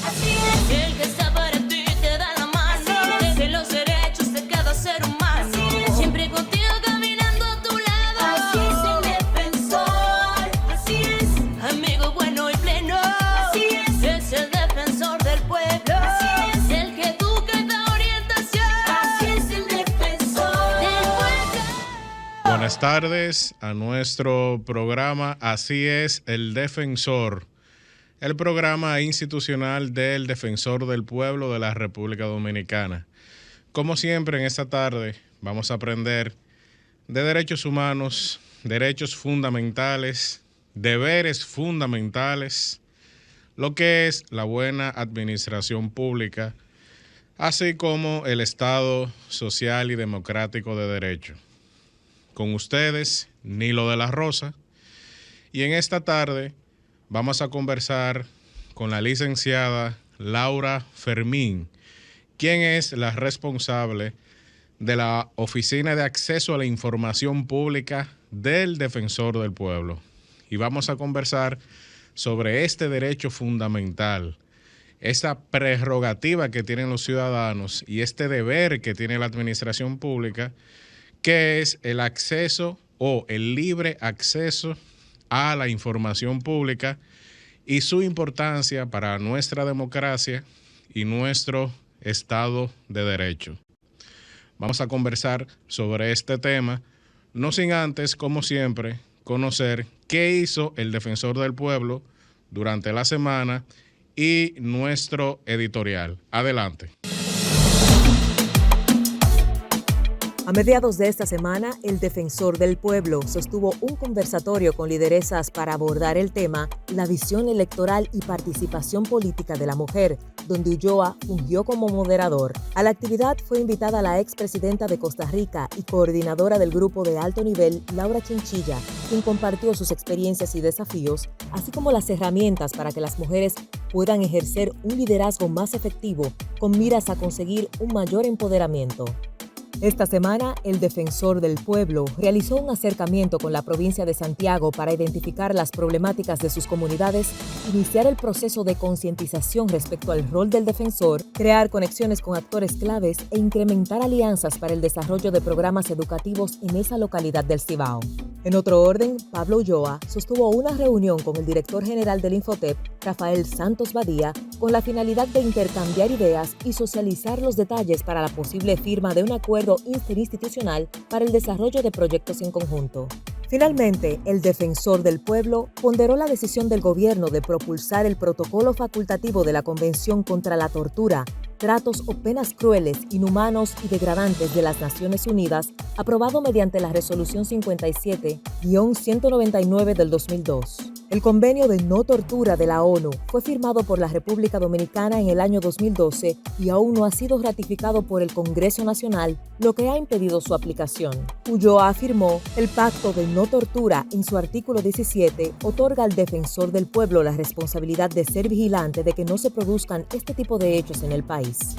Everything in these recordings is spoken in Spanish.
Así es. El que está para ti te da la mano. De los derechos de cada ser humano. Siempre contigo caminando a tu lado. Así es el defensor. Así es. Amigo bueno y pleno. Así es el defensor del pueblo. Así es. El que educa y da orientación. Así es el defensor del pueblo. Buenas tardes a nuestro programa Así es el Defensor, el programa institucional del Defensor del Pueblo de la República Dominicana. Como siempre, en esta tarde vamos a aprender de derechos humanos, derechos fundamentales, deberes fundamentales, lo que es la buena administración pública, así como el Estado social y democrático de derecho. Con ustedes, Nilo de la Rosa, y en esta tarde vamos a conversar con la licenciada Laura Fermín, quien es la responsable de la Oficina de Acceso a la Información Pública del Defensor del Pueblo. Y vamos a conversar sobre este derecho fundamental, esa prerrogativa que tienen los ciudadanos y este deber que tiene la administración pública, que es el acceso o el libre acceso a la información pública y su importancia para nuestra democracia y nuestro Estado de Derecho. Vamos a conversar sobre este tema, no sin antes, como siempre, conocer qué hizo el Defensor del Pueblo durante la semana y nuestro editorial. Adelante. A mediados de esta semana, el Defensor del Pueblo sostuvo un conversatorio con lideresas para abordar el tema La visión electoral y participación política de la mujer, donde Ulloa fungió como moderador. A la actividad fue invitada la expresidenta de Costa Rica y coordinadora del grupo de alto nivel, Laura Chinchilla, quien compartió sus experiencias y desafíos, así como las herramientas para que las mujeres puedan ejercer un liderazgo más efectivo con miras a conseguir un mayor empoderamiento. Esta semana, el Defensor del Pueblo realizó un acercamiento con la provincia de Santiago para identificar las problemáticas de sus comunidades, iniciar el proceso de concientización respecto al rol del defensor, crear conexiones con actores claves e incrementar alianzas para el desarrollo de programas educativos en esa localidad del Cibao. En otro orden, Pablo Ulloa sostuvo una reunión con el director general del Infotep, Rafael Santos Badía, con la finalidad de intercambiar ideas y socializar los detalles para la posible firma de un acuerdo interinstitucional para el desarrollo de proyectos en conjunto. Finalmente, el Defensor del Pueblo ponderó la decisión del gobierno de propulsar el protocolo facultativo de la Convención contra la Tortura, Tratos o Penas Crueles, Inhumanos y Degradantes de las Naciones Unidas, aprobado mediante la Resolución 57-199 del 2002. El Convenio de No Tortura de la ONU fue firmado por la República Dominicana en el año 2012 y aún no ha sido ratificado por el Congreso Nacional, lo que ha impedido su aplicación. Ulloa afirmó, el Pacto de No Tortura, en su artículo 17, otorga al Defensor del Pueblo la responsabilidad de ser vigilante de que no se produzcan este tipo de hechos en el país.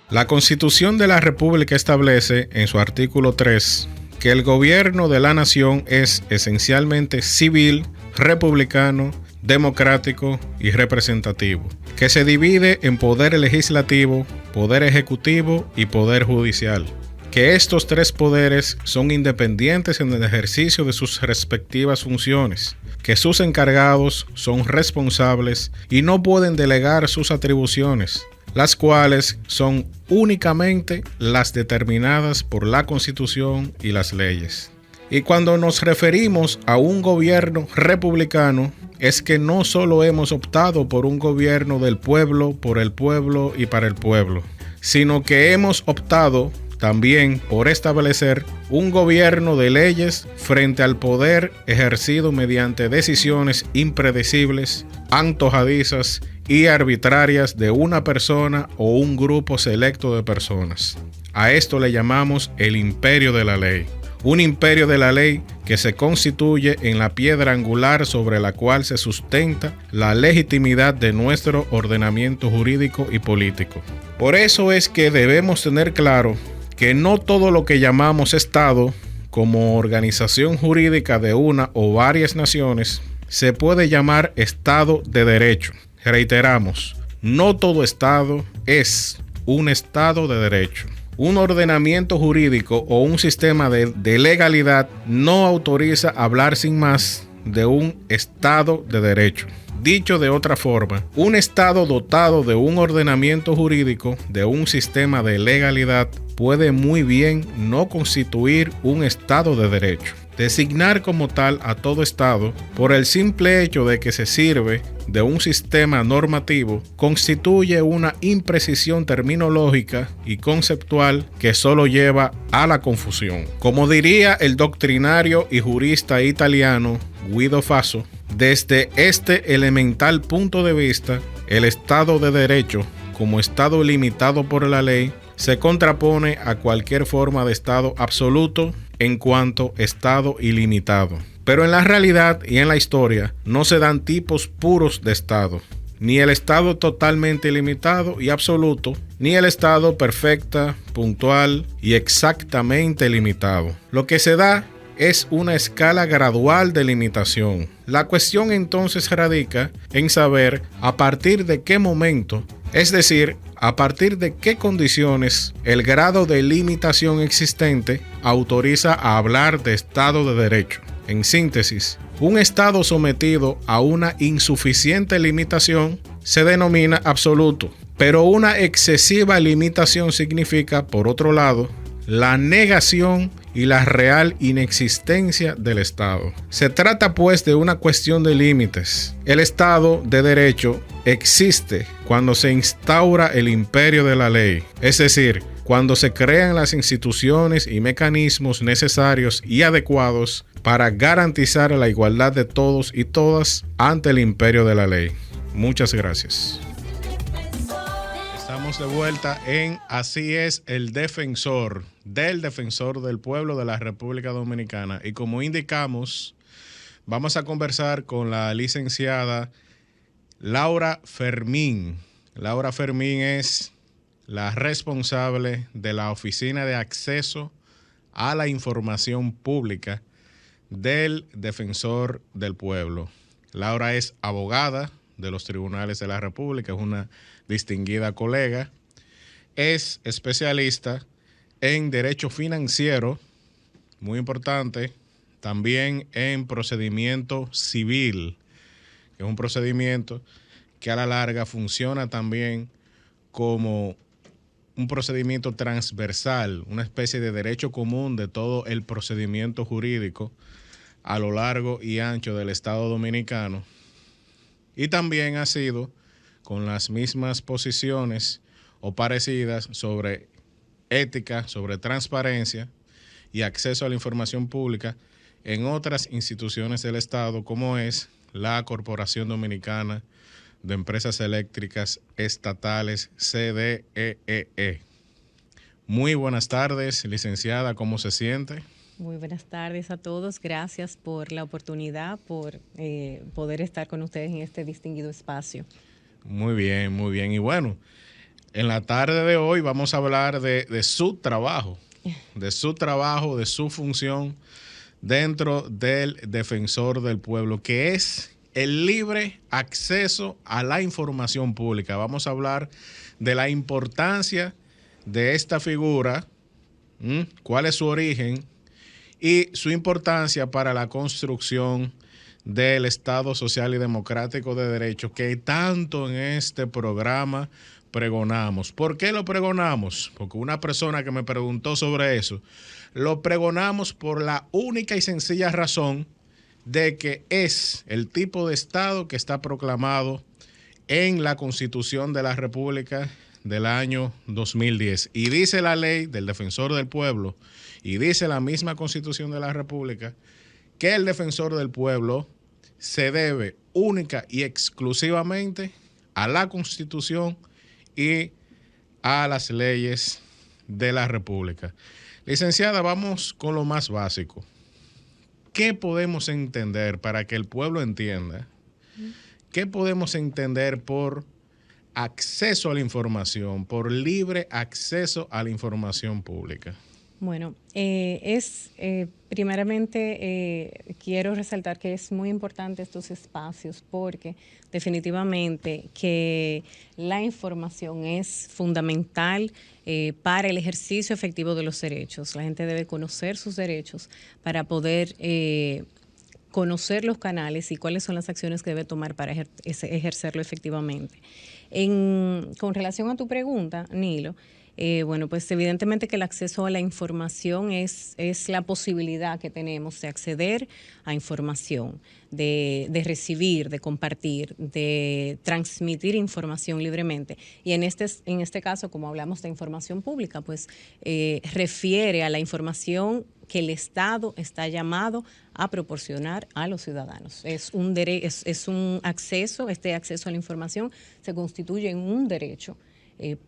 La Constitución de la República establece en su artículo 3 que el gobierno de la nación es esencialmente civil, republicano, democrático y representativo, que se divide en poder legislativo, poder ejecutivo y poder judicial, que estos tres poderes son independientes en el ejercicio de sus respectivas funciones, que sus encargados son responsables y no pueden delegar sus atribuciones, las cuales son únicamente las determinadas por la Constitución y las leyes. Y cuando nos referimos a un gobierno republicano, es que no solo hemos optado por un gobierno del pueblo, por el pueblo y para el pueblo, sino que hemos optado también por establecer un gobierno de leyes frente al poder ejercido mediante decisiones impredecibles, antojadizas y arbitrarias de una persona o un grupo selecto de personas. A esto le llamamos el imperio de la ley. Un imperio de la ley que se constituye en la piedra angular sobre la cual se sustenta la legitimidad de nuestro ordenamiento jurídico y político. Por eso es que debemos tener claro que no todo lo que llamamos Estado, como organización jurídica de una o varias naciones, se puede llamar Estado de Derecho. Reiteramos, no todo Estado es un Estado de Derecho. Un ordenamiento jurídico o un sistema de legalidad no autoriza hablar sin más de un Estado de Derecho. Dicho de otra forma, un Estado dotado de un ordenamiento jurídico, de un sistema de legalidad, puede muy bien no constituir un Estado de Derecho. Designar como tal a todo Estado, por el simple hecho de que se sirve de un sistema normativo, constituye una imprecisión terminológica y conceptual que solo lleva a la confusión. Como diría el doctrinario y jurista italiano Guido Faso, desde este elemental punto de vista, el Estado de Derecho, como Estado limitado por la ley, se contrapone a cualquier forma de Estado absoluto en cuanto Estado ilimitado. Pero en la realidad y en la historia no se dan tipos puros de Estado, ni el Estado totalmente ilimitado y absoluto, ni el Estado perfecta, puntual y exactamente limitado. Lo que se da es una escala gradual de limitación. La cuestión entonces radica en saber a partir de qué momento, es decir, a partir de qué condiciones el grado de limitación existente autoriza a hablar de Estado de Derecho. En síntesis, un Estado sometido a una insuficiente limitación se denomina absoluto, pero una excesiva limitación significa, por otro lado, la negación y la real inexistencia del Estado. Se trata pues de una cuestión de límites. El Estado de Derecho existe cuando se instaura el imperio de la ley, es decir, cuando se crean las instituciones y mecanismos necesarios y adecuados para garantizar la igualdad de todos y todas ante el imperio de la ley. Muchas gracias. Estamos de vuelta en Así es el Defensor, del Defensor del Pueblo de la República Dominicana. Y como indicamos, vamos a conversar con la licenciada Laura Fermín. Laura Fermín es la responsable de la Oficina de Acceso a la Información Pública del Defensor del Pueblo. Laura es abogada de los tribunales de la República, es una distinguida colega, es especialista en derecho financiero, muy importante, también en procedimiento civil, que es un procedimiento que a la larga funciona también como un procedimiento transversal, una especie de derecho común de todo el procedimiento jurídico a lo largo y ancho del Estado Dominicano. Y también ha sido con las mismas posiciones o parecidas sobre ética, sobre transparencia y acceso a la información pública en otras instituciones del Estado, como es la Corporación Dominicana de Empresas Eléctricas Estatales, CDEE. Muy buenas tardes, licenciada, ¿cómo se siente? Muy buenas tardes a todos. Gracias por la oportunidad, por poder estar con ustedes en este distinguido espacio. Muy bien, muy bien. Y bueno, en la tarde de hoy vamos a hablar de su trabajo, de su función dentro del Defensor del Pueblo, que es el libre acceso a la información pública. Vamos a hablar de la importancia de esta figura, cuál es su origen y su importancia para la construcción del Estado Social y Democrático de Derecho que tanto en este programa pregonamos. ¿Por qué lo pregonamos? Porque una persona que me preguntó sobre eso, lo pregonamos por la única y sencilla razón de que es el tipo de Estado que está proclamado en la Constitución de la República del año 2010. Y dice la ley del Defensor del Pueblo y dice la misma Constitución de la República que el Defensor del Pueblo se debe única y exclusivamente a la Constitución y a las leyes de la República. Licenciada, vamos con lo más básico. ¿Qué podemos entender para que el pueblo entienda? ¿Qué podemos entender por acceso a la información, por libre acceso a la información pública? Bueno, primeramente quiero resaltar que es muy importante estos espacios porque definitivamente que la información es fundamental para el ejercicio efectivo de los derechos. La gente debe conocer sus derechos para poder conocer los canales y cuáles son las acciones que debe tomar para ejercerlo efectivamente. Con relación a tu pregunta, Nilo, bueno, pues evidentemente que el acceso a la información es la posibilidad que tenemos de acceder a información, de recibir, de compartir, de transmitir información libremente. Y en este caso, como hablamos de información pública, pues refiere a la información que el Estado está llamado a proporcionar a los ciudadanos. Es un acceso, este acceso a la información se constituye en un derecho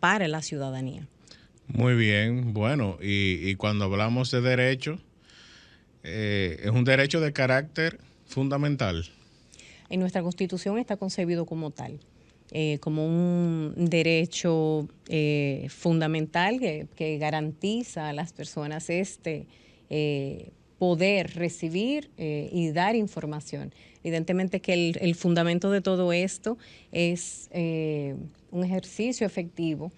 para la ciudadanía. Muy bien, bueno, y cuando hablamos de derecho, es un derecho de carácter fundamental. En nuestra Constitución está concebido como tal, como un derecho fundamental que garantiza a las personas poder recibir y dar información. Evidentemente que el fundamento de todo esto es un ejercicio efectivo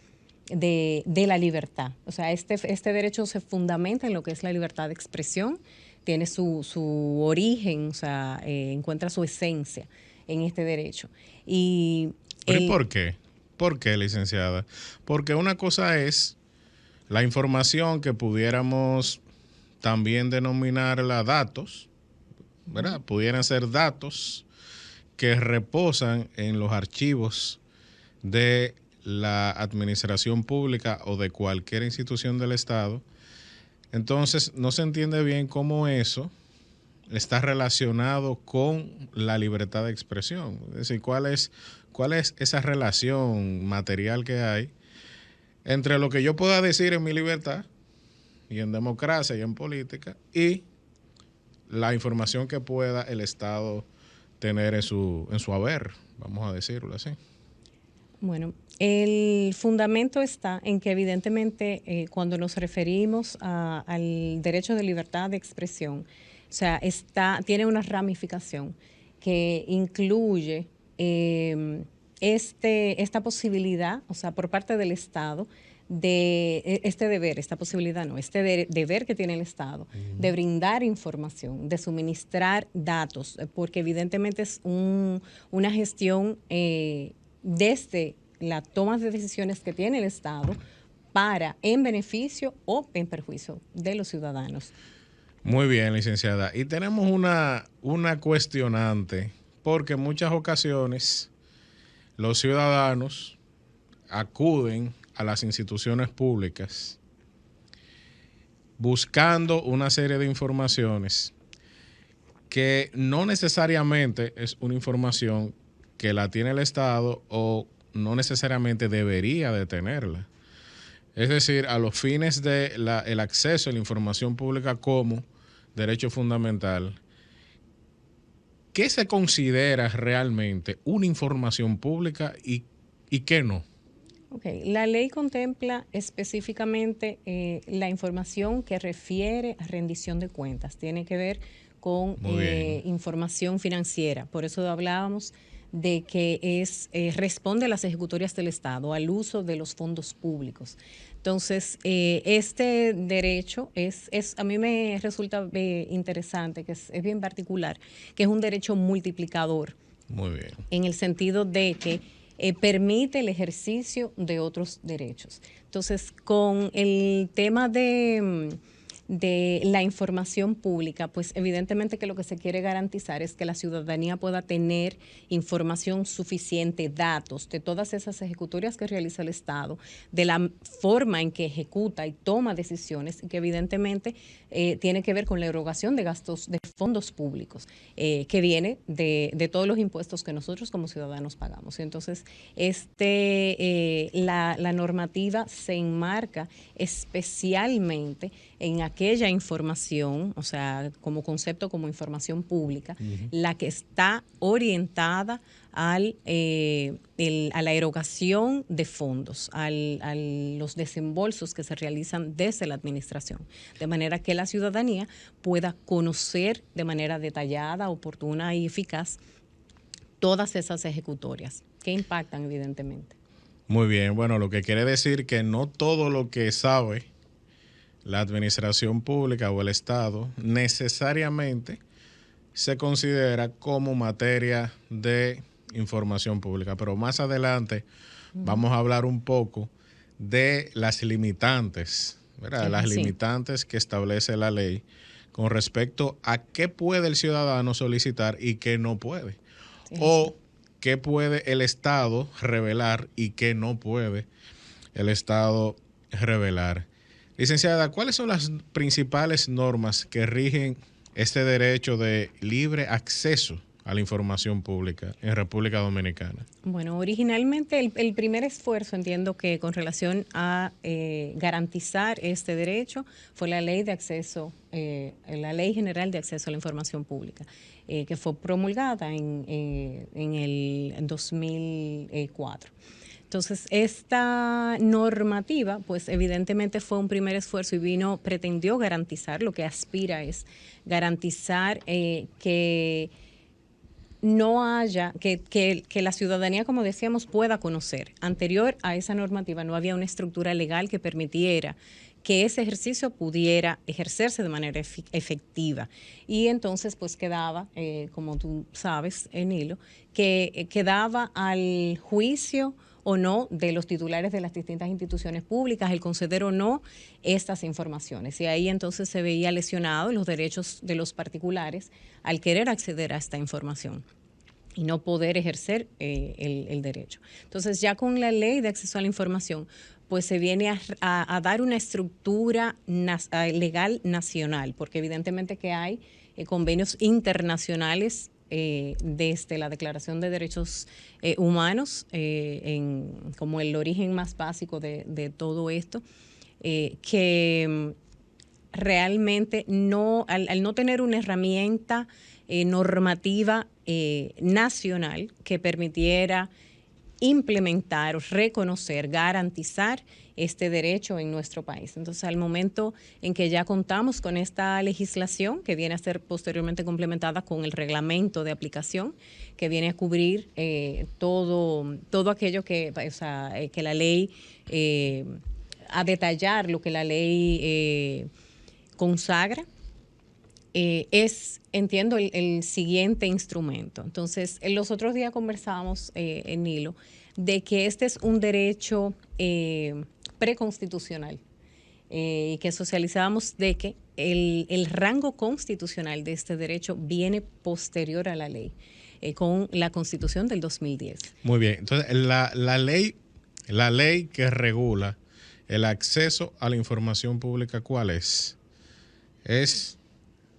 de la libertad. O sea, este derecho se fundamenta en lo que es la libertad de expresión, tiene su origen, o sea, encuentra su esencia en este derecho. ¿Pero por qué? ¿Por qué, licenciada? Porque una cosa es la información que pudiéramos también denominarla datos, ¿verdad? Pudieran ser datos que reposan en los archivos de la administración pública o de cualquier institución del Estado. Entonces, no se entiende bien cómo eso está relacionado con la libertad de expresión. Es decir, ¿cuál es esa relación material que hay entre lo que yo pueda decir en mi libertad y en democracia y en política y la información que pueda el Estado tener en su haber, vamos a decirlo así? Bueno, el fundamento está en que evidentemente cuando nos referimos al derecho de libertad de expresión, o sea, tiene una ramificación que incluye esta posibilidad, o sea, por parte del Estado, deber que tiene el Estado de brindar información, de suministrar datos, porque evidentemente es una gestión desde la toma de decisiones que tiene el Estado en beneficio o en perjuicio de los ciudadanos. Muy bien, licenciada. Y tenemos una cuestionante, porque en muchas ocasiones los ciudadanos acuden a las instituciones públicas buscando una serie de informaciones que no necesariamente es una información que la tiene el Estado o no necesariamente debería de tenerla. Es decir, a los fines del acceso a la información pública como derecho fundamental, ¿qué se considera realmente una información pública y qué no? Okay. La ley contempla específicamente la información que refiere a rendición de cuentas. Tiene que ver con información financiera. Por eso hablábamos de que responde a las ejecutorias del Estado, al uso de los fondos públicos. Entonces, este derecho a mí me resulta interesante, que es bien particular, que es un derecho multiplicador. Muy bien. En el sentido de que permite el ejercicio de otros derechos. Entonces, con el tema de la información pública, pues evidentemente que lo que se quiere garantizar es que la ciudadanía pueda tener información suficiente, datos de todas esas ejecutorias que realiza el Estado, de la forma en que ejecuta y toma decisiones, y que evidentemente tiene que ver con la erogación de gastos de fondos públicos, que viene de todos los impuestos que nosotros como ciudadanos pagamos. Y entonces, la normativa se enmarca especialmente en aquella información, o sea, como concepto, como información pública, la que está orientada a la erogación de fondos, a los desembolsos que se realizan desde la administración, de manera que la ciudadanía pueda conocer de manera detallada, oportuna y eficaz todas esas ejecutorias que impactan evidentemente. Muy bien, bueno, lo que quiere decir que no todo lo que sabe la administración pública o el Estado necesariamente se considera como materia de información pública, pero más adelante vamos a hablar un poco de las limitantes, ¿verdad? Las limitantes que establece la ley con respecto a qué puede el ciudadano solicitar y qué no puede. O qué puede el Estado revelar y qué no puede el Estado revelar. Licenciada, ¿cuáles son las principales normas que rigen este derecho de libre acceso a la información pública en República Dominicana? Bueno, originalmente el primer esfuerzo, entiendo que con relación a garantizar este derecho, fue la ley de acceso, la Ley General de Acceso a la Información Pública, que fue promulgada en el 2004. Entonces, esta normativa, pues evidentemente fue un primer esfuerzo y pretendió garantizar, lo que aspira es garantizar que no haya, que la ciudadanía, como decíamos, pueda conocer. Anterior a esa normativa no había una estructura legal que permitiera que ese ejercicio pudiera ejercerse de manera efectiva. Y entonces, pues quedaba, como tú sabes, Nilo, que quedaba al juicio o no de los titulares de las distintas instituciones públicas el conceder o no estas informaciones. Y ahí entonces se veía lesionados los derechos de los particulares al querer acceder a esta información y no poder ejercer el derecho. Entonces, ya con la Ley de Acceso a la Información, pues se viene a dar una estructura legal nacional, porque evidentemente que hay convenios internacionales desde la Declaración de Derechos Humanos, como el origen más básico de todo esto, que realmente al no tener una herramienta normativa nacional que permitiera implementar, reconocer, garantizar este derecho en nuestro país. Entonces, al momento en que ya contamos con esta legislación, que viene a ser posteriormente complementada con el reglamento de aplicación, que viene a cubrir todo aquello que la ley, a detallar lo que la ley consagra, entiendo, el siguiente instrumento. Entonces, los otros días conversábamos, Nilo, de que este es un derecho preconstitucional y que socializábamos de que el rango constitucional de este derecho viene posterior a la ley, con la Constitución del 2010. Muy bien. Entonces, la ley que regula el acceso a la información pública, ¿cuál es? Es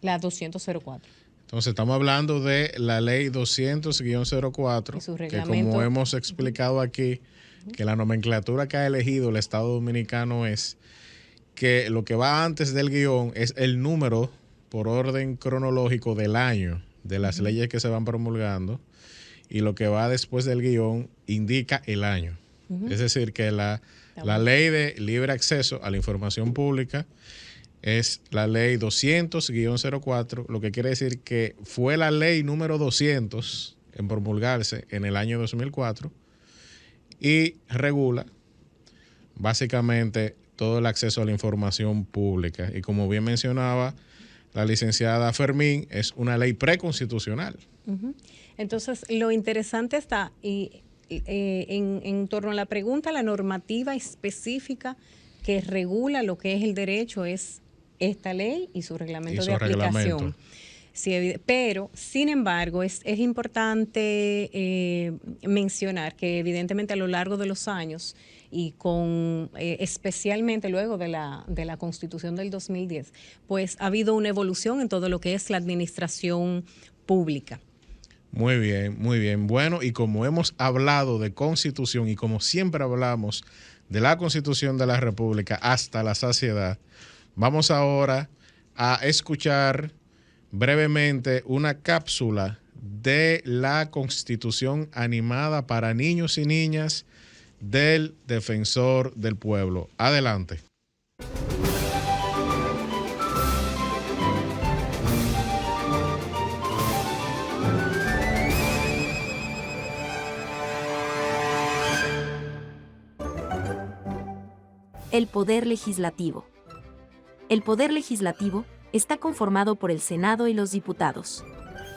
la 200-04. Entonces, estamos hablando de la ley 200-04, que como hemos explicado aquí, que la nomenclatura que ha elegido el Estado Dominicano es que lo que va antes del guión es el número por orden cronológico del año de las leyes que se van promulgando, y lo que va después del guión indica el año. Es decir, que la ley de libre acceso a la información pública es la ley 200-04, lo que quiere decir que fue la ley número 200 en promulgarse en el año 2004 y regula básicamente todo el acceso a la información pública. Y como bien mencionaba la licenciada Fermín, es una ley preconstitucional. Entonces, lo interesante está en torno a la pregunta, la normativa específica que regula lo que es el derecho es esta ley y su reglamento de aplicación. Sí, pero, sin embargo, es importante mencionar que evidentemente a lo largo de los años y especialmente luego de la Constitución del 2010, pues ha habido una evolución en todo lo que es la administración pública. Muy bien, muy bien. Bueno, y como hemos hablado de Constitución y como siempre hablamos de la Constitución de la República hasta la saciedad, Vamos ahora a escuchar brevemente una cápsula de la Constitución animada para niños y niñas del Defensor del Pueblo. Adelante. El Poder Legislativo. El Poder Legislativo está conformado por el Senado y los diputados.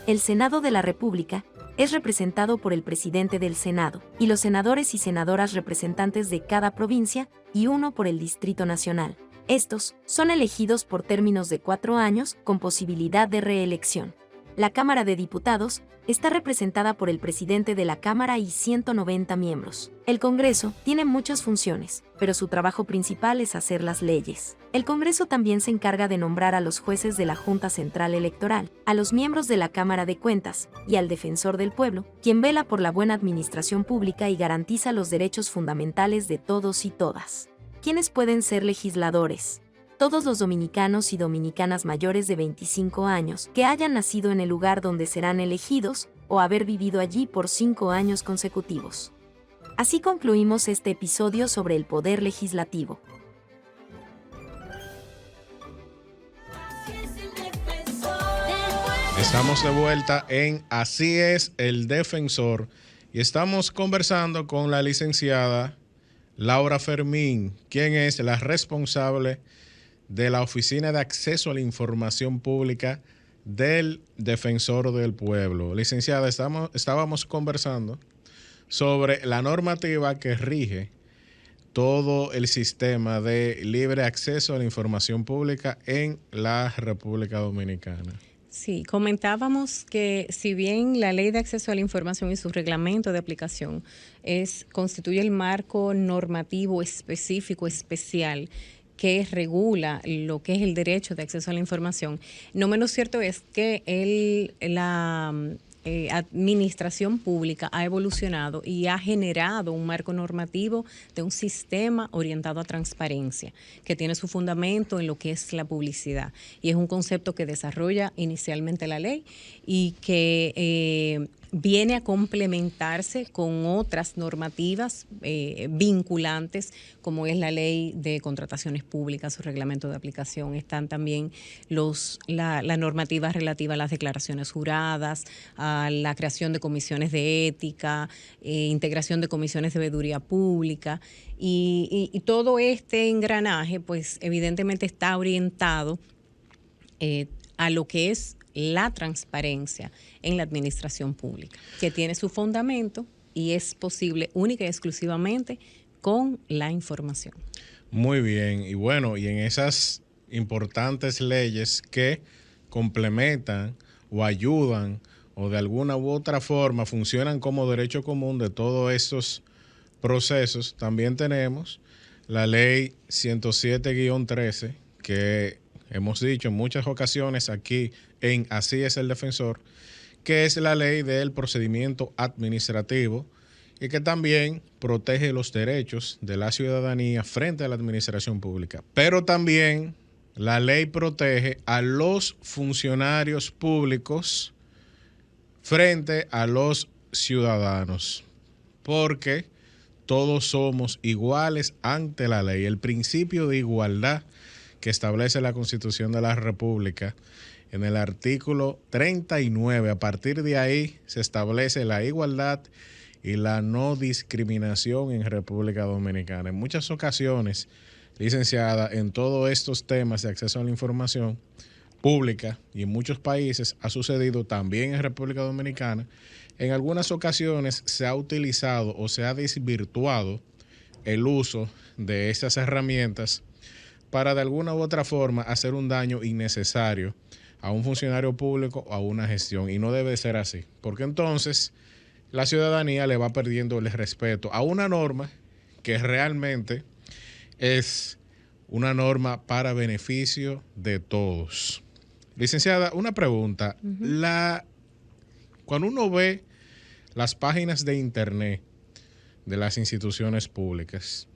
El Senado de la República es representado por el presidente del Senado y los senadores y senadoras representantes de cada provincia y uno por el Distrito Nacional. Estos son elegidos por términos de 4 años con posibilidad de reelección. La Cámara de Diputados está representada por el presidente de la Cámara y 190 miembros. El Congreso tiene muchas funciones, pero su trabajo principal es hacer las leyes. El Congreso también se encarga de nombrar a los jueces de la Junta Central Electoral, a los miembros de la Cámara de Cuentas y al Defensor del Pueblo, quien vela por la buena administración pública y garantiza los derechos fundamentales de todos y todas. ¿Quiénes pueden ser legisladores? Todos los dominicanos y dominicanas mayores de 25 años que hayan nacido en el lugar donde serán elegidos o haber vivido allí por 5 años consecutivos. Así concluimos este episodio sobre el Poder Legislativo. Estamos de vuelta en Así es el Defensor y estamos conversando con la licenciada Laura Fermín, quien es la responsable de la Oficina de Acceso a la Información Pública del Defensor del Pueblo. Licenciada, estábamos conversando sobre la normativa que rige todo el sistema de libre acceso a la información pública en la República Dominicana. Sí, comentábamos que si bien la Ley de Acceso a la Información y su reglamento de aplicación constituye el marco normativo específico, especial, que regula lo que es el derecho de acceso a la información, no menos cierto es que la administración pública ha evolucionado y ha generado un marco normativo de un sistema orientado a transparencia, que tiene su fundamento en lo que es la publicidad. Y es un concepto que desarrolla inicialmente la ley y que viene a complementarse con otras normativas vinculantes, como es la Ley de Contrataciones Públicas, su reglamento de aplicación. Están también la normativa relativa a las declaraciones juradas, a la creación de comisiones de ética, integración de comisiones de veeduría pública. Y todo este engranaje, pues evidentemente está orientado a lo que es la transparencia en la administración pública, que tiene su fundamento y es posible única y exclusivamente con la información. Muy bien, y bueno, y en esas importantes leyes que complementan o ayudan o de alguna u otra forma funcionan como derecho común de todos estos procesos, también tenemos la ley 107-13, que hemos dicho en muchas ocasiones aquí en Así es el Defensor, que es la ley del procedimiento administrativo y que también protege los derechos de la ciudadanía frente a la administración pública. Pero también la ley protege a los funcionarios públicos frente a los ciudadanos, porque todos somos iguales ante la ley. El principio de igualdad que establece la Constitución de la República en el artículo 39. A partir de ahí se establece la igualdad y la no discriminación en República Dominicana. En muchas ocasiones, licenciada, en todos estos temas de acceso a la información pública y en muchos países ha sucedido también en República Dominicana, en algunas ocasiones se ha utilizado o se ha desvirtuado el uso de estas herramientas para de alguna u otra forma hacer un daño innecesario a un funcionario público o a una gestión, y no debe ser así, porque entonces la ciudadanía le va perdiendo el respeto a una norma que realmente es una norma para beneficio de todos. Licenciada, una pregunta. Cuando uno ve las páginas de internet de las instituciones públicas,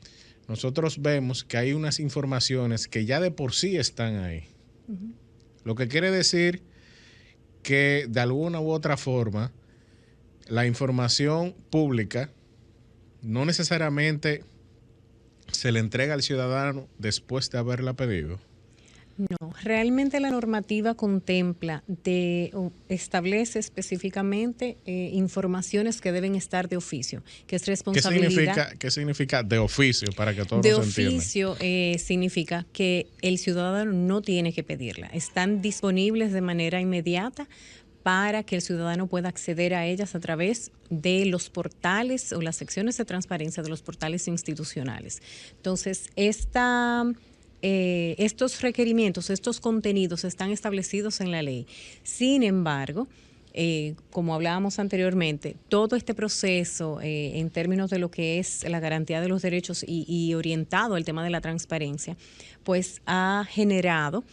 nosotros vemos que hay unas informaciones que ya de por sí están ahí. Lo que quiere decir que de alguna u otra forma la información pública no necesariamente se le entrega al ciudadano después de haberla pedido. No, realmente la normativa contempla establece específicamente informaciones que deben estar de oficio, que es responsabilidad. ¿Qué significa de oficio para que todos De nos entiendan? oficio significa que el ciudadano no tiene que pedirla, están disponibles de manera inmediata para que el ciudadano pueda acceder a ellas a través de los portales o las secciones de transparencia de los portales institucionales. Entonces, estos requerimientos, estos contenidos están establecidos en la ley. Sin embargo, como hablábamos anteriormente, todo este proceso en términos de lo que es la garantía de los derechos y orientado al tema de la transparencia, pues ha generado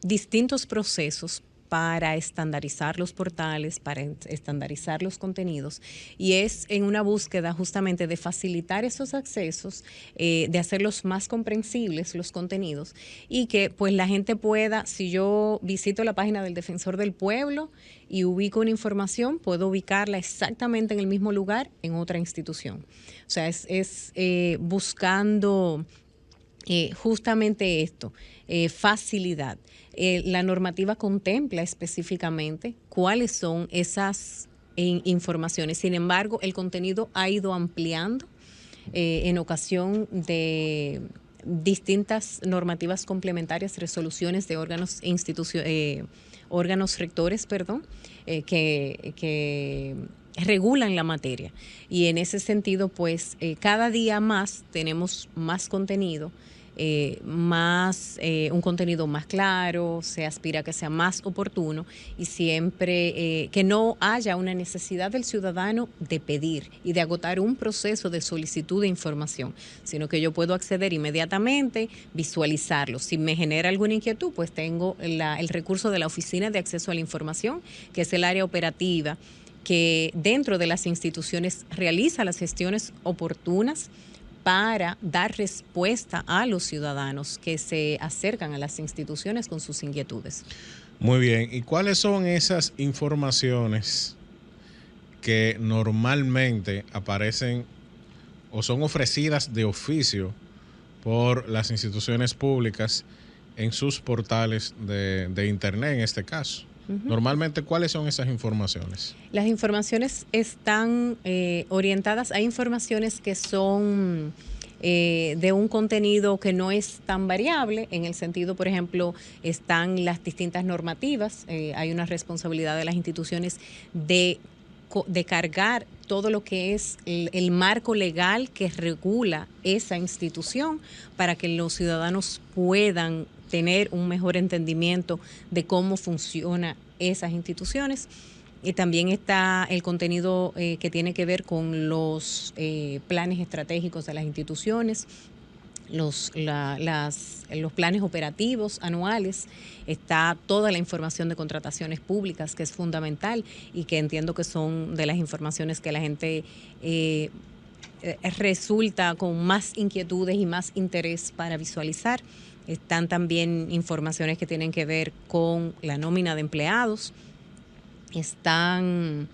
distintos procesos para estandarizar los portales, para estandarizar los contenidos, y es en una búsqueda justamente de facilitar esos accesos, de hacerlos más comprensibles los contenidos, y que pues la gente pueda, si yo visito la página del Defensor del Pueblo y ubico una información, puedo ubicarla exactamente en el mismo lugar en otra institución. O sea, es buscando justamente esto, facilidad. La normativa contempla específicamente cuáles son esas informaciones. Sin embargo, el contenido ha ido ampliando en ocasión de distintas normativas complementarias, resoluciones de órganos rectores, que regulan la materia. Y en ese sentido, pues, cada día más tenemos más contenido, un contenido más claro, se aspira a que sea más oportuno y siempre que no haya una necesidad del ciudadano de pedir y de agotar un proceso de solicitud de información, sino que yo puedo acceder inmediatamente, visualizarlo. Si me genera alguna inquietud, pues tengo el recurso de la Oficina de Acceso a la Información, que es el área operativa que dentro de las instituciones realiza las gestiones oportunas para dar respuesta a los ciudadanos que se acercan a las instituciones con sus inquietudes. Muy bien. ¿Y cuáles son esas informaciones que normalmente aparecen o son ofrecidas de oficio por las instituciones públicas en sus portales de Internet en este caso? Normalmente, ¿cuáles son esas informaciones? Las informaciones están orientadas a informaciones que son de un contenido que no es tan variable, en el sentido, por ejemplo, están las distintas normativas, hay una responsabilidad de las instituciones de cargar todo lo que es el marco legal que regula esa institución para que los ciudadanos puedan tener un mejor entendimiento de cómo funcionan esas instituciones. Y también está el contenido que tiene que ver con los planes estratégicos de las instituciones, los planes operativos anuales. Está toda la información de contrataciones públicas, que es fundamental y que entiendo que son de las informaciones que la gente resulta con más inquietudes y más interés para visualizar. Están también informaciones que tienen que ver con la nómina de empleados. Están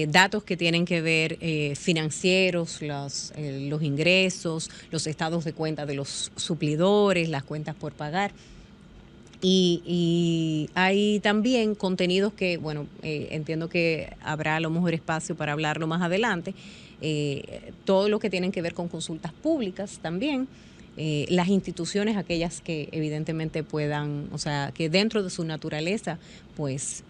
datos que tienen que ver financieros, los ingresos, los estados de cuenta de los suplidores, las cuentas por pagar. Y hay también contenidos que, bueno, entiendo que habrá a lo mejor espacio para hablarlo más adelante. Todo lo que tienen que ver con consultas públicas también. Las instituciones, aquellas que evidentemente puedan, o sea, que dentro de su naturaleza, pues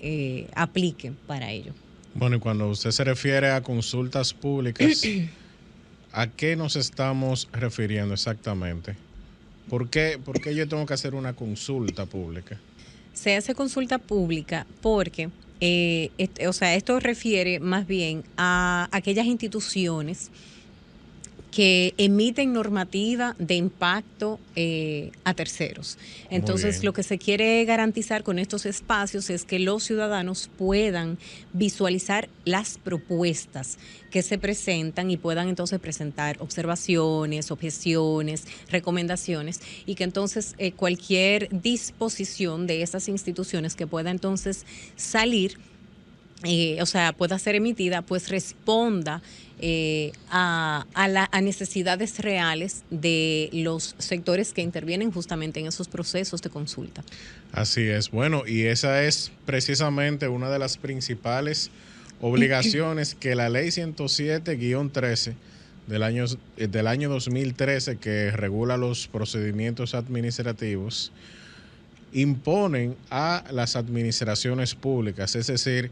apliquen para ello. Bueno, y cuando usted se refiere a consultas públicas, ¿a qué nos estamos refiriendo exactamente? ¿Por qué yo tengo que hacer una consulta pública? Se hace consulta pública porque, esto refiere más bien a aquellas instituciones que emiten normativa de impacto a terceros. Entonces, lo que se quiere garantizar con estos espacios es que los ciudadanos puedan visualizar las propuestas que se presentan y puedan entonces presentar observaciones, objeciones, recomendaciones, y que entonces cualquier disposición de esas instituciones que pueda entonces salir, pueda ser emitida, pues responda a necesidades reales de los sectores que intervienen justamente en esos procesos de consulta. Así es. Bueno, y esa es precisamente una de las principales obligaciones que la ley 107-13 del año 2013, que regula los procedimientos administrativos, imponen a las administraciones públicas. Es decir,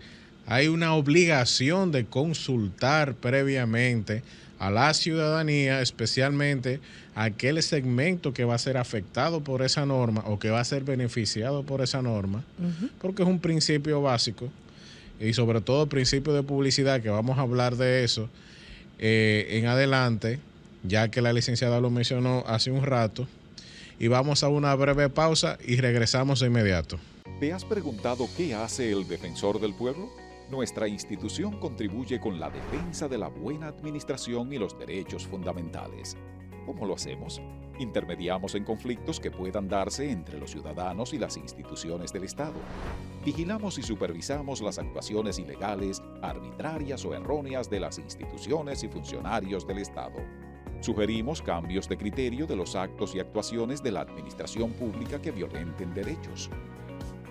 hay una obligación de consultar previamente a la ciudadanía, especialmente a aquel segmento que va a ser afectado por esa norma o que va a ser beneficiado por esa norma, porque es un principio básico y sobre todo el principio de publicidad, que vamos a hablar de eso en adelante, ya que la licenciada lo mencionó hace un rato, y vamos a una breve pausa y regresamos de inmediato. ¿Te has preguntado qué hace el Defensor del Pueblo? Nuestra institución contribuye con la defensa de la buena administración y los derechos fundamentales. ¿Cómo lo hacemos? Intermediamos en conflictos que puedan darse entre los ciudadanos y las instituciones del Estado. Vigilamos y supervisamos las actuaciones ilegales, arbitrarias o erróneas de las instituciones y funcionarios del Estado. Sugerimos cambios de criterio de los actos y actuaciones de la administración pública que violenten derechos.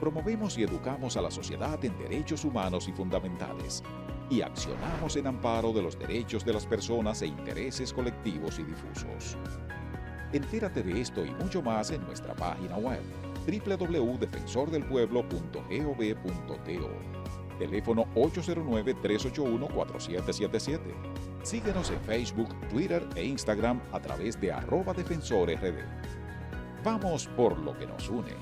Promovemos y educamos a la sociedad en derechos humanos y fundamentales, y accionamos en amparo de los derechos de las personas e intereses colectivos y difusos. Entérate de esto y mucho más en nuestra página web www.defensordelpueblo.gov.do. Teléfono 809-381-4777. Síguenos en Facebook, Twitter e Instagram a través de @defensorrd. Vamos por lo que nos une.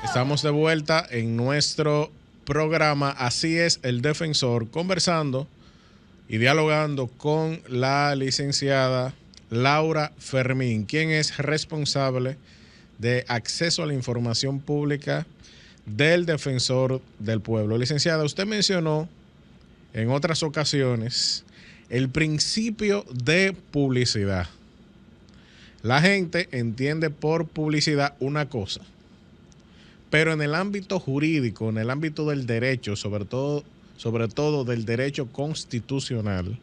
Estamos de vuelta en nuestro programa Así es el Defensor, conversando y dialogando con la licenciada Laura Fermín, quien es responsable de acceso a la información pública del Defensor del Pueblo. Licenciada, usted mencionó en otras ocasiones el principio de publicidad. La gente entiende por publicidad una cosa, pero en el ámbito jurídico, en el ámbito del derecho, sobre todo del derecho constitucional,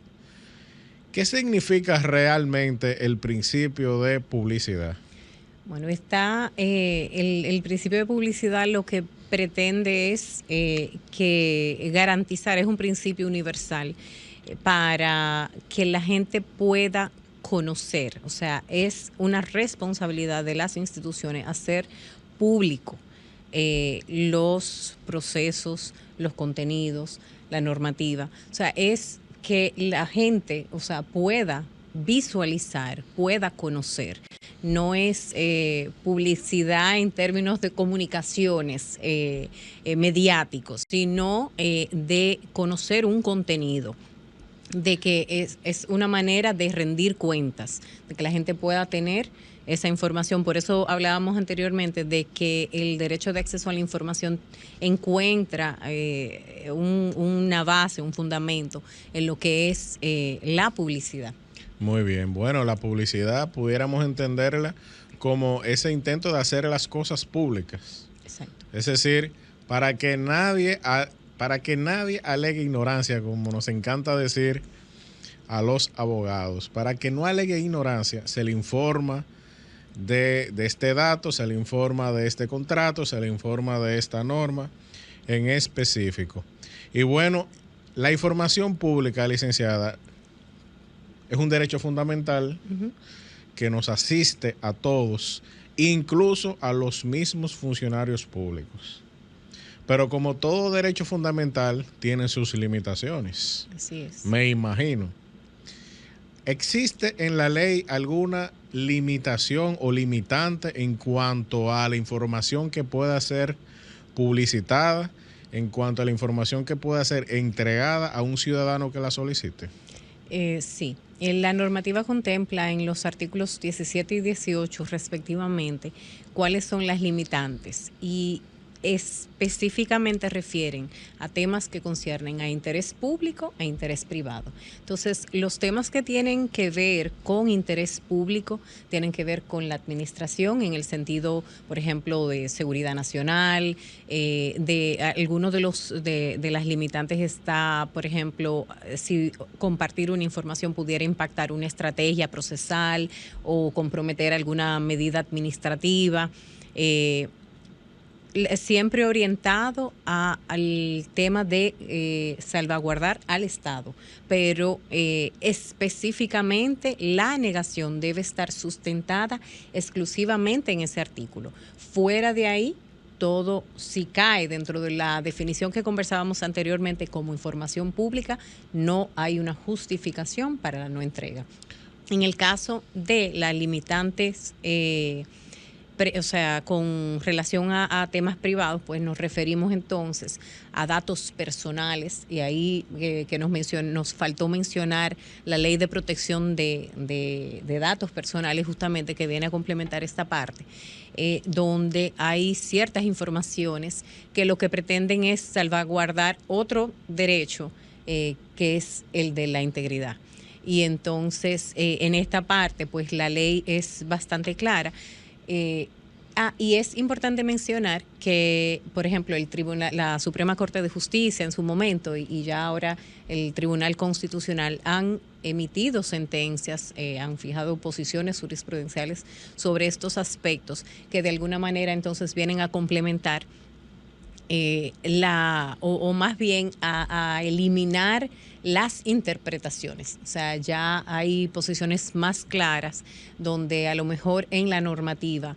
¿qué significa realmente el principio de publicidad? Bueno, está el principio de publicidad, lo que pretende es que garantizar, es un principio universal para que la gente pueda conocer, o sea, es una responsabilidad de las instituciones hacer público los procesos, los contenidos, la normativa. O sea, es que la gente, o sea, pueda visualizar, pueda conocer. No es publicidad en términos de comunicaciones mediáticos, sino de conocer un contenido, de que es una manera de rendir cuentas, de que la gente pueda tener esa información. Por eso hablábamos anteriormente de que el derecho de acceso a la información encuentra una base, un fundamento en lo que es la publicidad. Muy bien. Bueno, la publicidad pudiéramos entenderla como ese intento de hacer las cosas públicas. Exacto. Es decir, para que nadie alegue ignorancia, como nos encanta decir a los abogados. Para que no alegue ignorancia, se le informa de este dato, se le informa de este contrato, se le informa de esta norma en específico. Y bueno, la información pública, licenciada, es un derecho fundamental que nos asiste a todos, incluso a los mismos funcionarios públicos. Pero como todo derecho fundamental, tiene sus limitaciones. Así es. Me imagino. ¿Existe en la ley alguna limitación o limitante en cuanto a la información que pueda ser publicitada, en cuanto a la información que pueda ser entregada a un ciudadano que la solicite? Sí. La normativa contempla en los artículos 17 y 18 respectivamente cuáles son las limitantes y específicamente refieren a temas que conciernen a interés público e interés privado. Entonces, los temas que tienen que ver con interés público tienen que ver con la administración en el sentido, por ejemplo, de seguridad nacional, de algunos de las limitantes está, por ejemplo, si compartir una información pudiera impactar una estrategia procesal o comprometer alguna medida administrativa. Siempre orientado al tema de salvaguardar al Estado, pero específicamente la negación debe estar sustentada exclusivamente en ese artículo. Fuera de ahí, todo si cae dentro de la definición que conversábamos anteriormente como información pública, no hay una justificación para la no entrega. En el caso de las limitantes con relación a temas privados, pues nos referimos entonces a datos personales y ahí que nos faltó mencionar la ley de protección de datos personales justamente que viene a complementar esta parte, donde hay ciertas informaciones que lo que pretenden es salvaguardar otro derecho que es el de la integridad. Y entonces en esta parte pues la ley es bastante clara. Y es importante mencionar que, por ejemplo, la Suprema Corte de Justicia en su momento y ya ahora el Tribunal Constitucional han emitido sentencias, han fijado posiciones jurisprudenciales sobre estos aspectos que de alguna manera entonces vienen a complementar o más bien a eliminar las interpretaciones. O sea, ya hay posiciones más claras donde a lo mejor en la normativa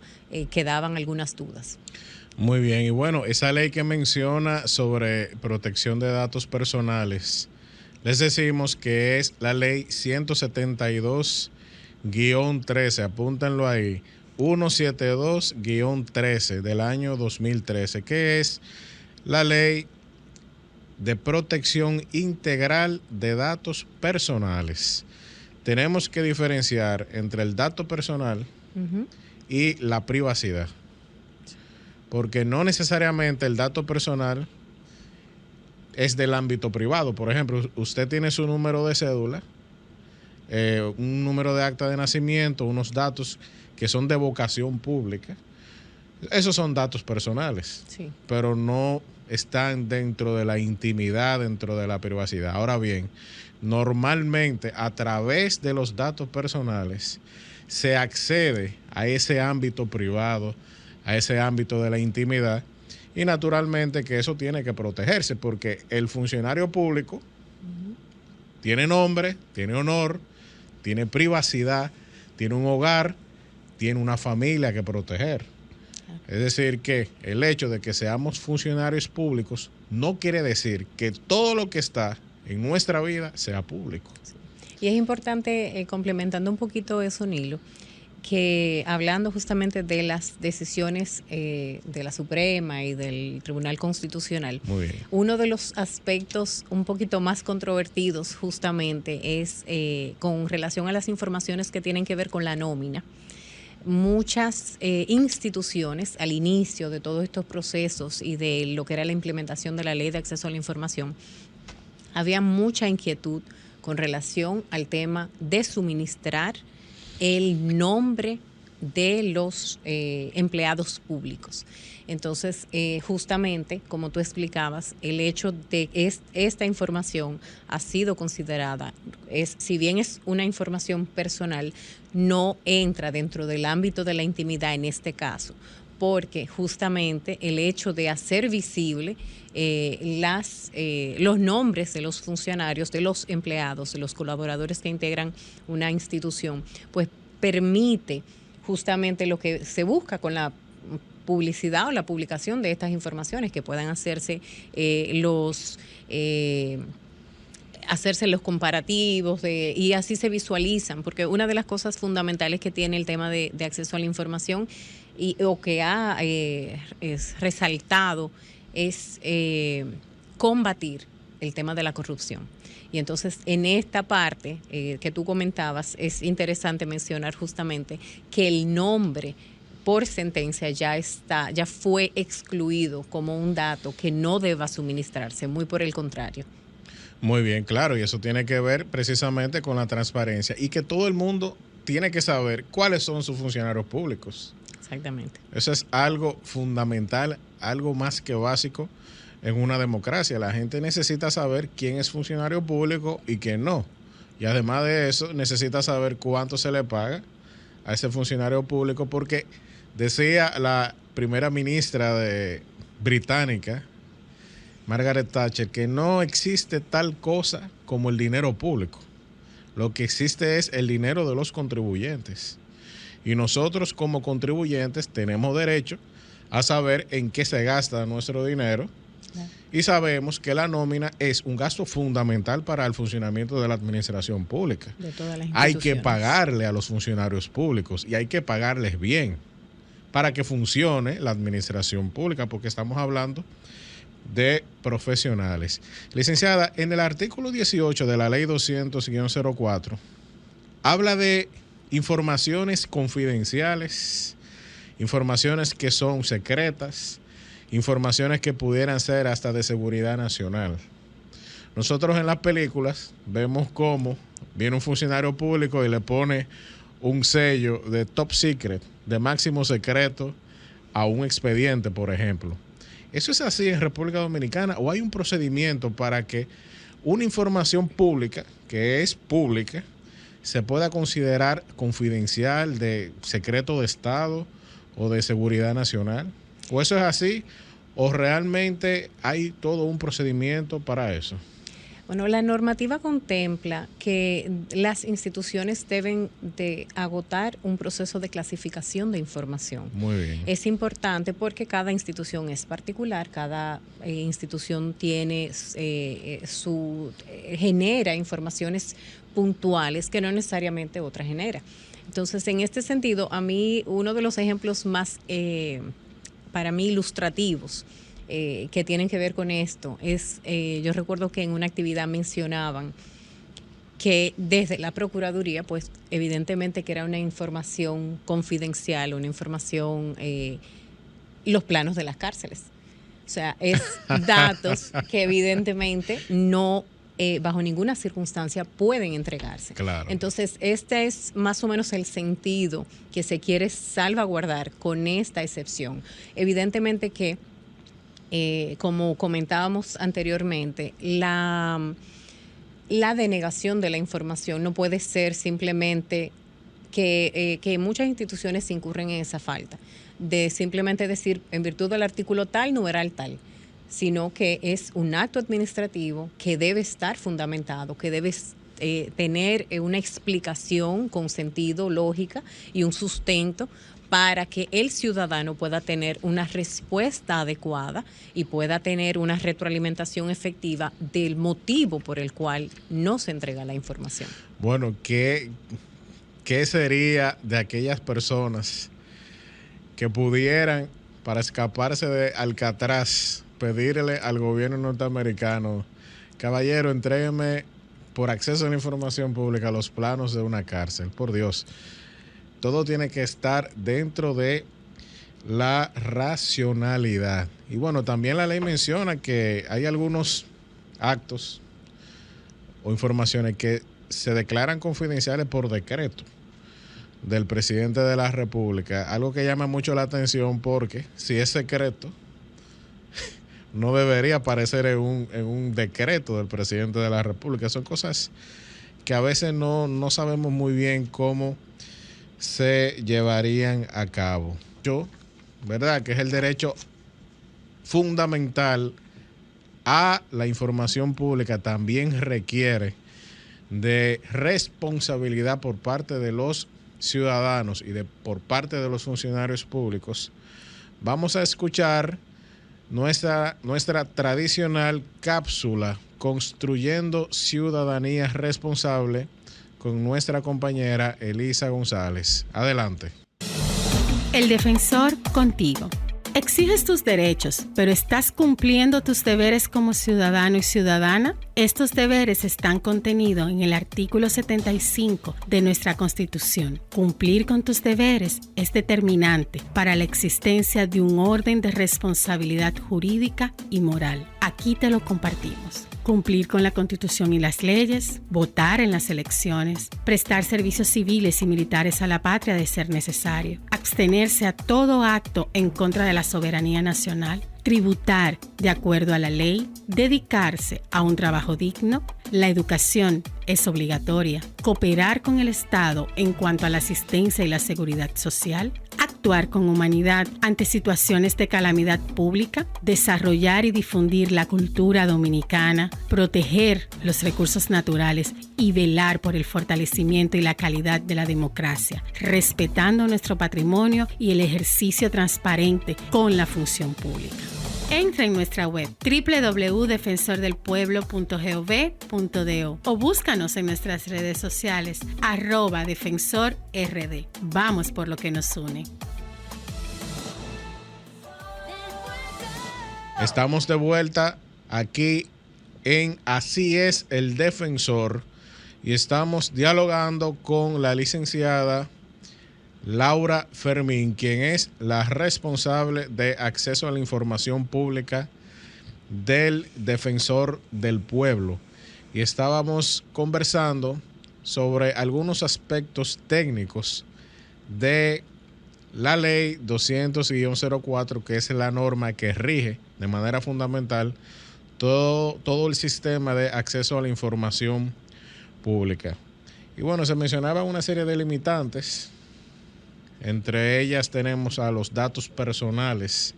quedaban algunas dudas. Muy bien, y bueno, esa ley que menciona sobre protección de datos personales, les decimos que es la ley 172-13, apúntenlo ahí, 172-13 del año 2013, que es la ley de protección integral de datos personales. Tenemos que diferenciar entre el dato personal y la privacidad, porque no necesariamente el dato personal es del ámbito privado. Por ejemplo, usted tiene su número de cédula, un número de acta de nacimiento, unos datos que son de vocación pública. Esos son datos personales, sí, pero no están dentro de la intimidad, dentro de la privacidad. Ahora bien, normalmente a través de los datos personales se accede a ese ámbito privado, a ese ámbito de la intimidad, y naturalmente que eso tiene que protegerse porque el funcionario público tiene nombre, tiene honor, tiene privacidad, tiene un hogar, tiene una familia que proteger. Es decir, que el hecho de que seamos funcionarios públicos no quiere decir que todo lo que está en nuestra vida sea público. Sí. Y es importante, complementando un poquito eso, Nilo, que hablando justamente de las decisiones de la Suprema y del Tribunal Constitucional, muy bien, uno de los aspectos un poquito más controvertidos justamente es con relación a las informaciones que tienen que ver con la nómina. Muchas instituciones al inicio de todos estos procesos y de lo que era la implementación de la Ley de Acceso a la Información, había mucha inquietud con relación al tema de suministrar el nombre de los empleados públicos. Entonces, justamente, como tú explicabas, el hecho de que esta información ha sido considerada, si bien es una información personal, no entra dentro del ámbito de la intimidad en este caso, porque justamente el hecho de hacer visible los nombres de los funcionarios, de los empleados, de los colaboradores que integran una institución, pues permite justamente lo que se busca con la publicidad o la publicación de estas informaciones, que puedan hacerse los comparativos y así se visualizan, porque una de las cosas fundamentales que tiene el tema de acceso a la información o que ha resaltado es combatir el tema de la corrupción. Y entonces, en esta parte que tú comentabas, es interesante mencionar justamente que el nombre por sentencia ya fue excluido como un dato que no deba suministrarse, muy por el contrario. Muy bien, claro, y eso tiene que ver precisamente con la transparencia y que todo el mundo tiene que saber cuáles son sus funcionarios públicos. Exactamente. Eso es algo fundamental, algo más que básico en una democracia. La gente necesita saber quién es funcionario público y quién no. Y además de eso, necesita saber cuánto se le paga a ese funcionario público, porque decía la primera ministra británica, Margaret Thatcher, que no existe tal cosa como el dinero público. Lo que existe es el dinero de los contribuyentes. Y nosotros como contribuyentes tenemos derecho a saber en qué se gasta nuestro dinero. Y sabemos que la nómina es un gasto fundamental para el funcionamiento de la administración pública. De todas las hay que instituciones. pagarle a los funcionarios públicos y hay que pagarles bien para que funcione la administración pública, porque estamos hablando de profesionales. Licenciada, en el artículo 18 de la ley 200-04 habla de informaciones confidenciales, informaciones que son secretas, informaciones que pudieran ser hasta de seguridad nacional. Nosotros en las películas vemos cómo viene un funcionario público y le pone un sello de top secret, de máximo secreto, a un expediente, por ejemplo. ¿Eso es así en República Dominicana o hay un procedimiento para que una información pública, que es pública, se pueda considerar confidencial, de secreto de Estado o de seguridad nacional? ¿O eso es así o realmente hay todo un procedimiento para eso? Bueno, la normativa contempla que las instituciones deben de agotar un proceso de clasificación de información. Muy bien. Es importante porque cada institución es particular, cada institución tiene genera informaciones puntuales que no necesariamente otra genera. Entonces, en este sentido, a mí uno de los ejemplos más, para mí, ilustrativos que tienen que ver con esto es, yo recuerdo que en una actividad mencionaban que desde la Procuraduría, pues evidentemente que era una información confidencial, una información, los planos de las cárceles. O sea, es datos que evidentemente no, bajo ninguna circunstancia pueden entregarse. Claro. Entonces, este es más o menos el sentido que se quiere salvaguardar con esta excepción. Evidentemente que, como comentábamos anteriormente, la denegación de la información no puede ser simplemente que muchas instituciones incurren en esa falta, de simplemente decir en virtud del artículo tal, numeral tal, sino que es un acto administrativo que debe estar fundamentado, que debe tener una explicación con sentido, lógica y un sustento para que el ciudadano pueda tener una respuesta adecuada y pueda tener una retroalimentación efectiva del motivo por el cual no se entrega la información. Bueno, ¿qué sería de aquellas personas que pudieran, para escaparse de Alcatraz, pedirle al gobierno norteamericano: caballero, entrégueme por acceso a la información pública los planos de una cárcel? Por Dios. Todo tiene que estar dentro de la racionalidad. Y bueno, también la ley menciona que hay algunos actos o informaciones que se declaran confidenciales por decreto del presidente de la República. Algo que llama mucho la atención, porque si es secreto, no debería aparecer en un decreto del presidente de la República. Son cosas que a veces no sabemos muy bien cómo se llevarían a cabo. ¿Verdad? Que es el derecho fundamental a la información pública, también requiere de responsabilidad por parte de los ciudadanos y por parte de los funcionarios públicos. Vamos a escuchar nuestra tradicional cápsula Construyendo Ciudadanía Responsable con nuestra compañera, Elisa González. Adelante. El defensor contigo. Exiges tus derechos, pero ¿estás cumpliendo tus deberes como ciudadano y ciudadana? Estos deberes están contenidos en el artículo 75 de nuestra Constitución. Cumplir con tus deberes es determinante para la existencia de un orden de responsabilidad jurídica y moral. Aquí te lo compartimos. Cumplir con la Constitución y las leyes, votar en las elecciones, prestar servicios civiles y militares a la patria de ser necesario, abstenerse a todo acto en contra de la soberanía nacional, tributar de acuerdo a la ley, dedicarse a un trabajo digno, la educación es obligatoria, cooperar con el Estado en cuanto a la asistencia y la seguridad social, actuar con humanidad ante situaciones de calamidad pública, desarrollar y difundir la cultura dominicana, proteger los recursos naturales y velar por el fortalecimiento y la calidad de la democracia, respetando nuestro patrimonio y el ejercicio transparente con la función pública. Entra en nuestra web www.defensordelpueblo.gov.do o búscanos en nuestras redes sociales @defensorrd. Vamos por lo que nos une. Estamos de vuelta aquí en Así es el Defensor y estamos dialogando con la licenciada Laura Fermín, quien es la responsable de acceso a la información pública del Defensor del Pueblo. Y estábamos conversando sobre algunos aspectos técnicos de la ley 200-04, que es la norma que rige de manera fundamental todo el sistema de acceso a la información pública. Y bueno, se mencionaba una serie de limitantes. Entre ellas tenemos a los datos personales,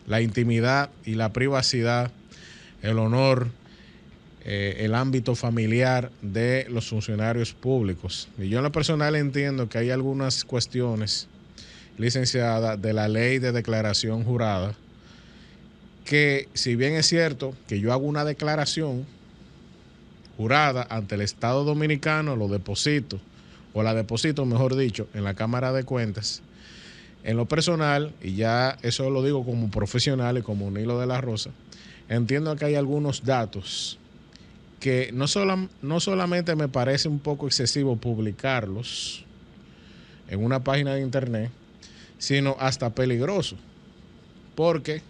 la intimidad y la privacidad, el honor, el ámbito familiar de los funcionarios públicos. Y yo en lo personal entiendo que hay algunas cuestiones, licenciada, de la ley de declaración jurada, que si bien es cierto que yo hago una declaración jurada ante el Estado Dominicano, lo deposito, o la deposito, mejor dicho, en la Cámara de Cuentas, en lo personal, y ya eso lo digo como profesional y como un hilo de la rosa, entiendo que hay algunos datos que no solamente me parece un poco excesivo publicarlos en una página de internet, sino hasta peligroso, porque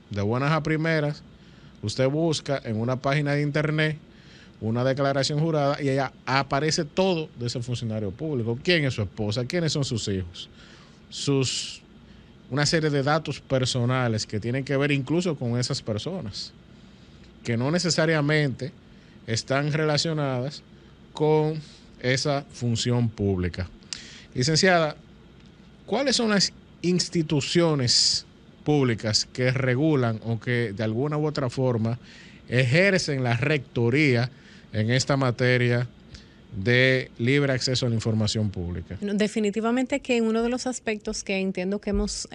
de buenas a primeras, usted busca en una página de internet una declaración jurada y allá aparece todo de ese funcionario público. ¿Quién es su esposa? ¿Quiénes son sus hijos? Una serie de datos personales que tienen que ver incluso con esas personas, que no necesariamente están relacionadas con esa función pública. Licenciada, ¿cuáles son las instituciones públicas que regulan o que de alguna u otra forma ejercen la rectoría en esta materia de libre acceso a la información pública? Definitivamente que uno de los aspectos que entiendo que hemos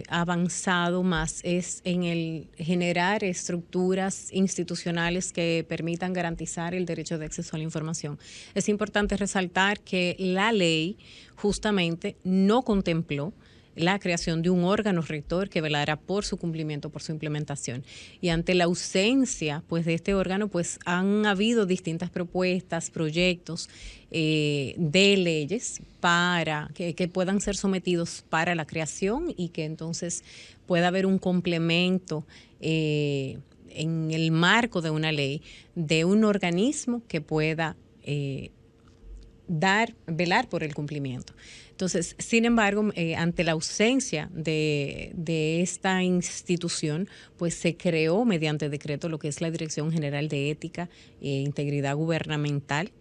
avanzado más es en el generar estructuras institucionales que permitan garantizar el derecho de acceso a la información. Es importante resaltar que la ley justamente no contempló la creación de un órgano rector que velara por su cumplimiento, por su implementación. Y ante la ausencia pues, de este órgano, pues han habido distintas propuestas, proyectos de leyes para que puedan ser sometidos para la creación y que entonces pueda haber un complemento en el marco de una ley, de un organismo que pueda velar por el cumplimiento. Entonces, sin embargo, ante la ausencia de esta institución, pues se creó mediante decreto lo que es la Dirección General de Ética e Integridad Gubernamental,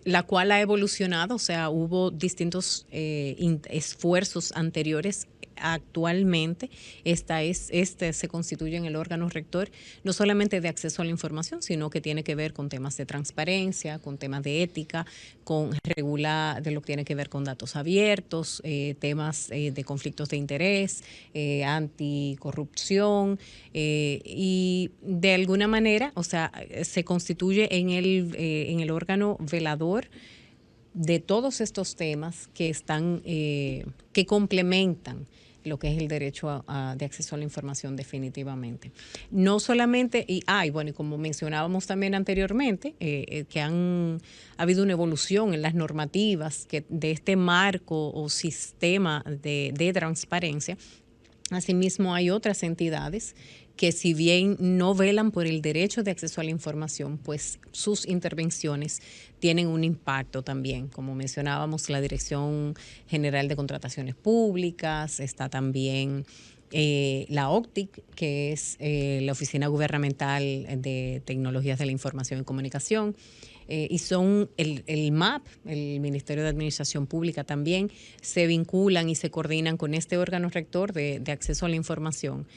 la cual ha evolucionado, o sea, hubo distintos esfuerzos anteriores. Actualmente este se constituye en el órgano rector no solamente de acceso a la información, sino que tiene que ver con temas de transparencia, con temas de ética, con regular de lo que tiene que ver con datos abiertos, temas de conflictos de interés, anticorrupción y de alguna manera, o sea, se constituye en el órgano velador de todos estos temas que están que complementan lo que es el derecho de acceso a la información definitivamente. No solamente, y como mencionábamos también anteriormente, que ha habido una evolución en las normativas de este marco o sistema de transparencia. Asimismo, hay otras entidades que, si bien no velan por el derecho de acceso a la información, pues sus intervenciones tienen un impacto también. Como mencionábamos, la Dirección General de Contrataciones Públicas, está también la OCTIC, que es la Oficina Gubernamental de Tecnologías de la Información y Comunicación, y son el MAP, el Ministerio de Administración Pública también, se vinculan y se coordinan con este órgano rector de acceso a la información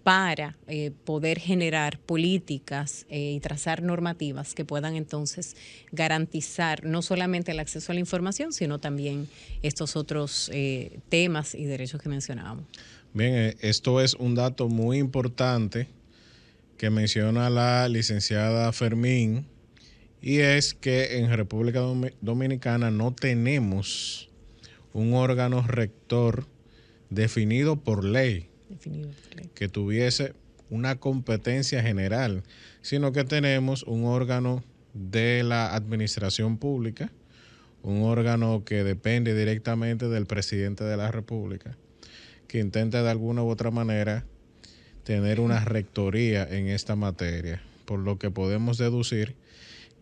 para poder generar políticas y trazar normativas que puedan entonces garantizar no solamente el acceso a la información, sino también estos otros temas y derechos que mencionábamos. Bien, esto es un dato muy importante que menciona la licenciada Fermín, y es que en República Dominicana no tenemos un órgano rector definido por ley que tuviese una competencia general, sino que tenemos un órgano de la administración pública, un órgano que depende directamente del presidente de la República, que intenta de alguna u otra manera tener una rectoría en esta materia, por lo que podemos deducir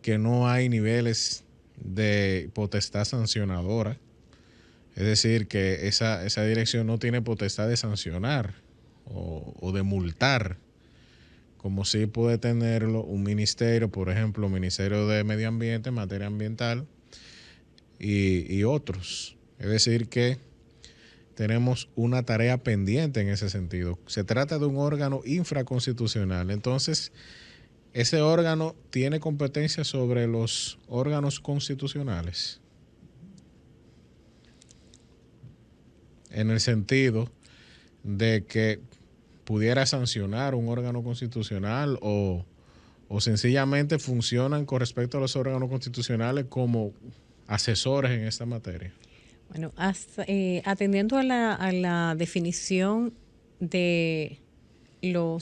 que no hay niveles de potestad sancionadora, es decir, que esa dirección no tiene potestad de sancionar o de multar, como sí puede tenerlo un ministerio, por ejemplo, Ministerio de Medio Ambiente, materia ambiental, y otros. Es decir, que tenemos una tarea pendiente en ese sentido. Se trata de un órgano infraconstitucional, entonces ¿ese órgano tiene competencia sobre los órganos constitucionales? En el sentido de que pudiera sancionar un órgano constitucional o sencillamente funcionan con respecto a los órganos constitucionales como asesores en esta materia. Bueno, atendiendo a la definición de lo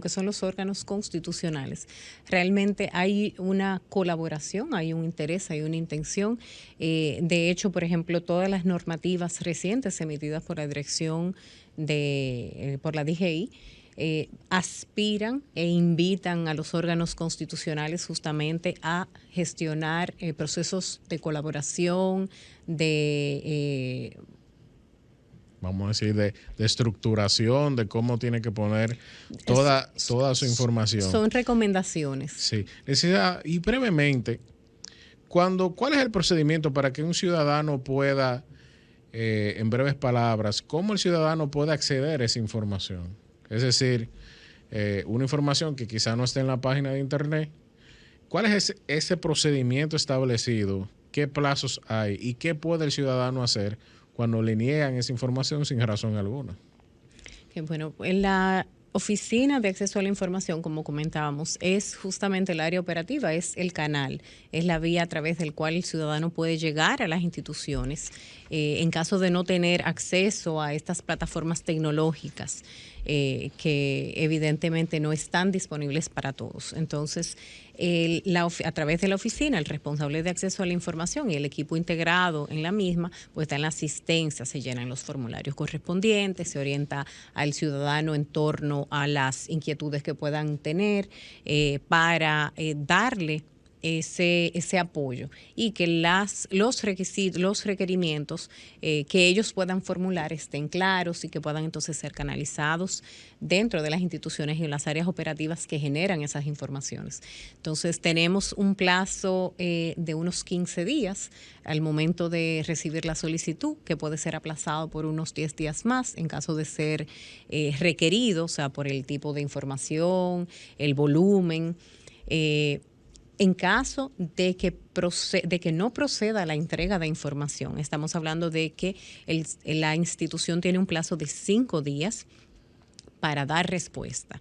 que son los órganos constitucionales. Realmente hay una colaboración, hay un interés, hay una intención. De hecho, por ejemplo, todas las normativas recientes emitidas por la dirección por la DGI aspiran e invitan a los órganos constitucionales justamente a gestionar procesos de colaboración, vamos a decir, de estructuración, de cómo tiene que poner toda su información. Son recomendaciones. Sí. Y brevemente, ¿cuál es el procedimiento para que un ciudadano pueda, en breves palabras, cómo el ciudadano puede acceder a esa información? Es decir, una información que quizá no esté en la página de internet. ¿Cuál es ese procedimiento establecido? ¿Qué plazos hay? ¿Y qué puede el ciudadano hacer cuando le niegan esa información sin razón alguna? Bueno, en la Oficina de Acceso a la Información, como comentábamos, es justamente el área operativa, es el canal, es la vía a través del cual el ciudadano puede llegar a las instituciones en caso de no tener acceso a estas plataformas tecnológicas que evidentemente no están disponibles para todos. Entonces, a través de la oficina, el responsable de acceso a la información y el equipo integrado en la misma, pues dan la asistencia, se llenan los formularios correspondientes, se orienta al ciudadano en torno a las inquietudes que puedan tener para darle ese apoyo y que los requisitos, los requerimientos que ellos puedan formular estén claros y que puedan entonces ser canalizados dentro de las instituciones y en las áreas operativas que generan esas informaciones. Entonces tenemos un plazo de unos 15 días al momento de recibir la solicitud, que puede ser aplazado por unos 10 días más en caso de ser requerido, o sea, por el tipo de información, el volumen. En caso de que no proceda la entrega de información, estamos hablando de que la institución tiene un plazo de 5 días para dar respuesta.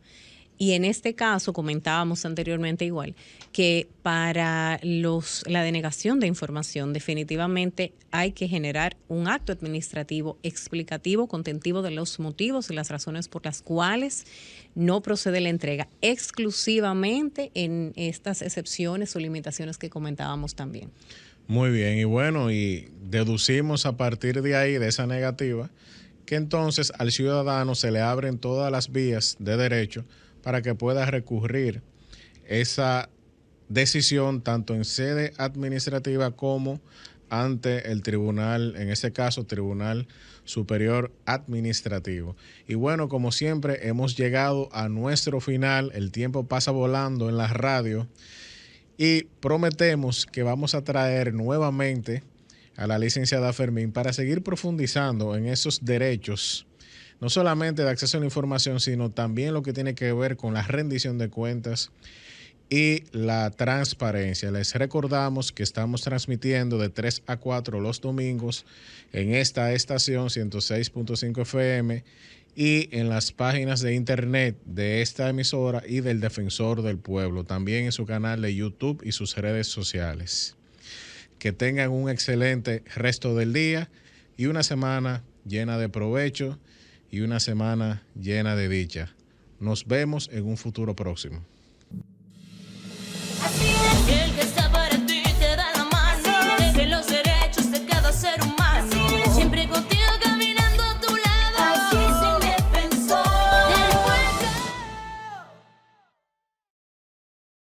Y en este caso, comentábamos anteriormente igual, que para la denegación de información definitivamente hay que generar un acto administrativo explicativo, contentivo de los motivos y las razones por las cuales no procede la entrega, exclusivamente en estas excepciones o limitaciones que comentábamos también. Muy bien, y bueno, y deducimos a partir de ahí, de esa negativa, que entonces al ciudadano se le abren todas las vías de derecho para que pueda recurrir esa decisión tanto en sede administrativa como ante el tribunal, en este caso, Tribunal Superior Administrativo. Y bueno, como siempre, hemos llegado a nuestro final. El tiempo pasa volando en la radio y prometemos que vamos a traer nuevamente a la licenciada Fermín para seguir profundizando en esos derechos, no solamente de acceso a la información, sino también lo que tiene que ver con la rendición de cuentas y la transparencia. Les recordamos que estamos transmitiendo de 3 a 4 los domingos en esta estación 106.5 FM y en las páginas de internet de esta emisora y del Defensor del Pueblo, también en su canal de YouTube y sus redes sociales. Que tengan un excelente resto del día y una semana llena de provecho y una semana llena de dicha. Nos vemos en un futuro próximo.